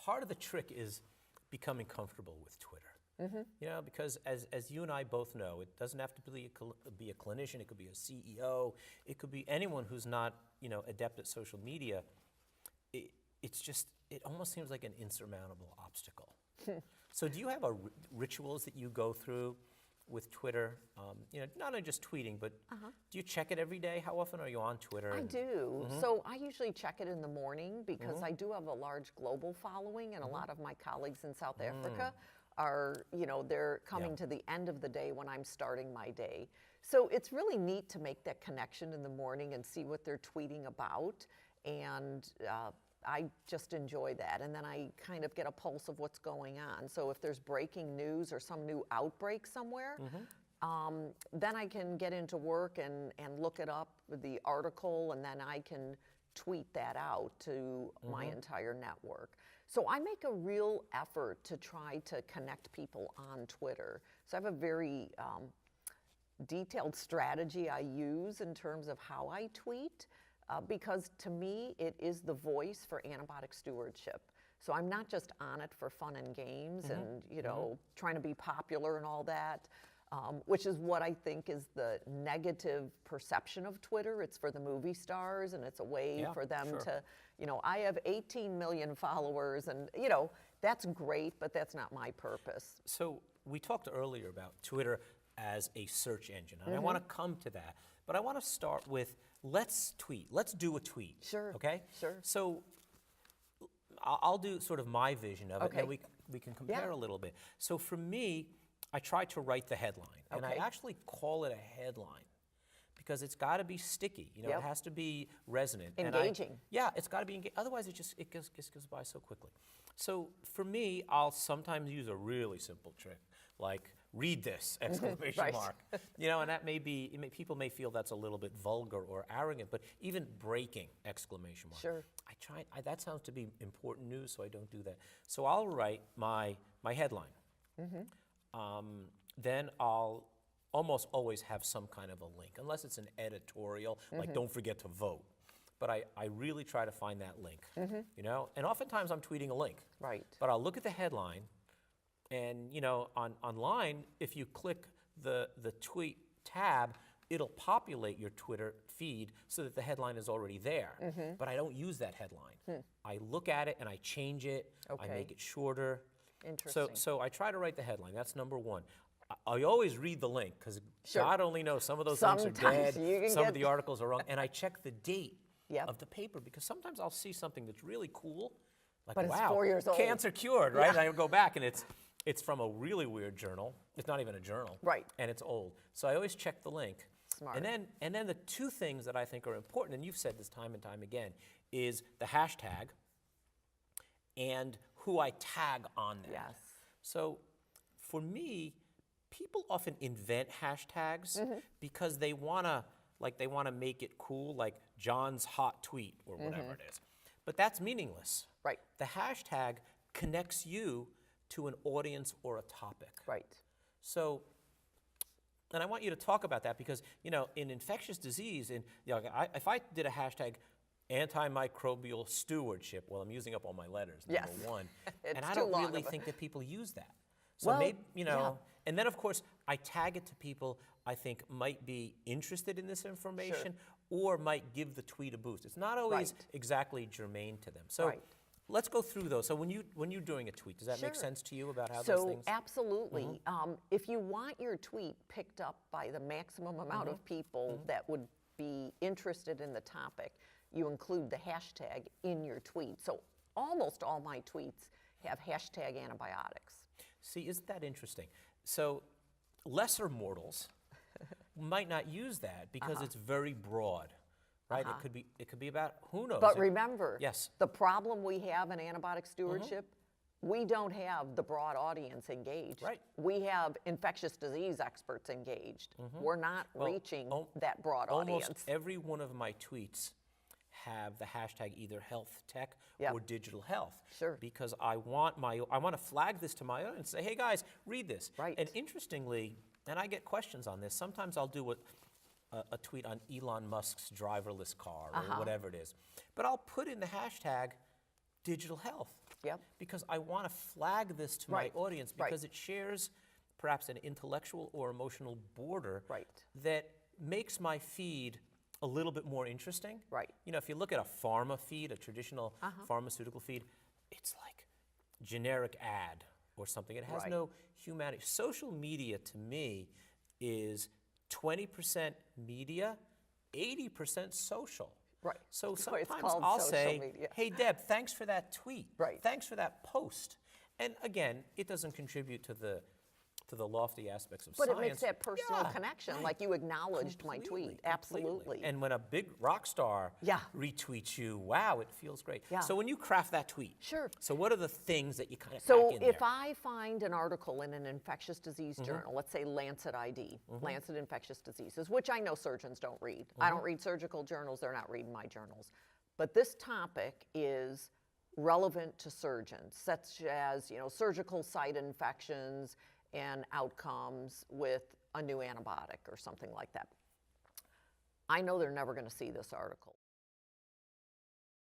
part of the trick is becoming comfortable with Twitter. You know, because as you and I both know, it doesn't have to be a clinician, it could be a CEO, it could be anyone who's not, you know, adept at social media. It almost seems like an insurmountable obstacle. So do you have rituals that you go through with Twitter? You know, not only just tweeting, but do you check it every day? How often are you on Twitter? I do. So I usually check it in the morning because I do have a large global following, and a lot of my colleagues in South Africa are, you know, they're coming to the end of the day when I'm starting my day. So it's really neat to make that connection in the morning and see what they're tweeting about. And I just enjoy that. And then I kind of get a pulse of what's going on. So if there's breaking news or some new outbreak somewhere, then I can get into work and look it up, the article, and then I can tweet that out to my entire network. So I make a real effort to try to connect people on Twitter. So I have a very detailed strategy I use in terms of how I tweet, because to me, it is the voice for antibiotic stewardship. So I'm not just on it for fun and games and, you know, trying to be popular and all that, which is what I think is the negative perception of Twitter. It's for the movie stars, and it's a way for them to, you know, I have 18 million followers, and, you know, that's great, but that's not my purpose. So we talked earlier about Twitter as a search engine, and I want to come to that, but I want to start with, let's tweet. Let's do a tweet. Sure. Okay? Sure. So I'll do sort of my vision of it, and then we can compare a little bit. So for me, I try to write the headline, and I actually call it a headline because it's got to be sticky. You know, it has to be resonant, engaging. Yeah, it's got to be engaging. Otherwise, it just goes by so quickly. So for me, I'll sometimes use a really simple trick, like "read this!" exclamation mark. You know, and that may be people may feel that's a little bit vulgar or arrogant, but even breaking exclamation mark. Sure. That sounds to be important news, so I don't do that. So I'll write my headline. Then I'll almost always have some kind of a link, unless it's an editorial, like don't forget to vote. But I really try to find that link, you know? And oftentimes I'm tweeting a link. Right. But I'll look at the headline, and, you know, online, if you click the tweet tab, it'll populate your Twitter feed so that the headline is already there. But I don't use that headline. I look at it and I change it, I make it shorter. Interesting. So I try to write the headline. That's number one. I always read the link because God only knows some of those links are dead, some of the articles are wrong, and I check the date of the paper because sometimes I'll see something that's really cool, like but it's wow, 4 years old. Cancer cured, right? And I go back and it's from a really weird journal. It's not even a journal, right? And it's old. So I always check the link. Smart. And then the two things that I think are important, and you've said this time and time again, is the hashtag and who I tag on that. Yes. So for me, people often invent hashtags because they wanna make it cool, like John's hot tweet or whatever it is. But that's meaningless. Right. The hashtag connects you to an audience or a topic. Right. So, and I want you to talk about that because, you know, in infectious disease, if I did a hashtag antimicrobial stewardship, well, I'm using up all my letters, number one. And I don't really think that people use that. So well, maybe, you know, and then of course, I tag it to people I think might be interested in this information or might give the tweet a boost. It's not always exactly germane to them. So let's go through those. So when you're doing a tweet, does that make sense to you about how those things? So absolutely. If you want your tweet picked up by the maximum amount of people that would be interested in the topic, you include the hashtag in your tweet. So almost all my tweets have hashtag antibiotics. See, isn't that interesting? So lesser mortals might not use that because it's very broad, right? It could be about who knows. But remember, yes, the problem we have in antibiotic stewardship, we don't have the broad audience engaged. Right. We have infectious disease experts engaged. We're not reaching that broad audience. Almost every one of my tweets have the hashtag either health tech or digital health. Sure. Because I want to flag this to my audience and say, hey guys, read this. Right. And interestingly, and I get questions on this, sometimes I'll do a tweet on Elon Musk's driverless car or whatever it is. But I'll put in the hashtag digital health. Yep. because I want to flag this to Right. my audience Right. because it shares perhaps an intellectual or emotional border Right. that makes my feed a little bit more interesting. Right. You know, if you look at a pharma feed, a traditional pharmaceutical feed, it's like generic ad or something. It has Right. no humanity. Social media to me is 20% media, 80% social. Right. So That's why it's sometimes called I'll social say, media. hey, Deb, thanks for that tweet. Right. Thanks for that post. And again, it doesn't contribute to the lofty aspects of But science. it makes that personal Yeah, connection, right. like you acknowledged my Completely, tweet. completely. Absolutely. And when a big rock star Yeah. retweets you, wow, it feels great. Yeah. So when you craft that tweet, Sure. so what are the things that you kind of So pack in if there? I find an article in an infectious disease journal, let's say Lancet ID, Lancet Infectious Diseases, which I know surgeons don't read. I don't read surgical journals, they're not reading my journals. But this topic is relevant to surgeons, such as, surgical site infections and outcomes with a new antibiotic or something like that. I know they're never going to see this article.